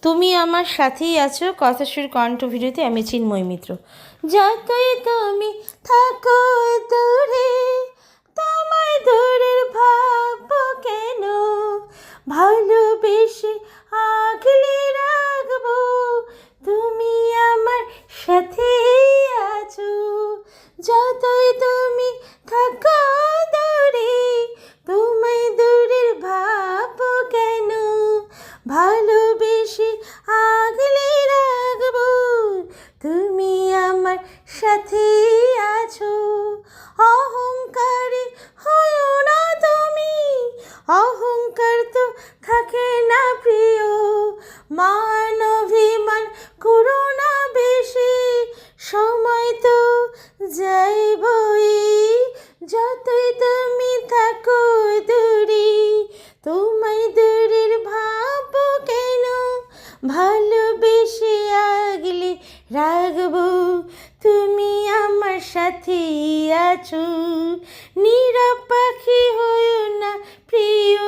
তুমি আমার সাথেই আছো কথাসুর কণ্ঠ ভিডিওতে। আমি চিন্ময় মিত্র। যতই তুমি থাকো দূরে, তোমায় দূরের ভাববো কেন, ভালোবেসে আগলে রাখবো, তুমি আমার সাথেই আছো। যতই তুমি থাকো দূরে, তোমায় দূরের ভাববো কেন, ভালোবেসে আগলে রাখবো, তুমি আমার সাথে আছো। অহংকারী হয়ো না তুমি, অহংকার তো থাকে না প্রিয়, মান অভিমান করো না বেশি, সময় তো যাইবই। যতই তুমি থাকো দূরে, তোমায় দূরের ভাববো কেন, ভালোবেসে আগলে রাখবো, তুমি আমার সাথেই আছো। নীরব পাখি হয়ো না প্রিয়,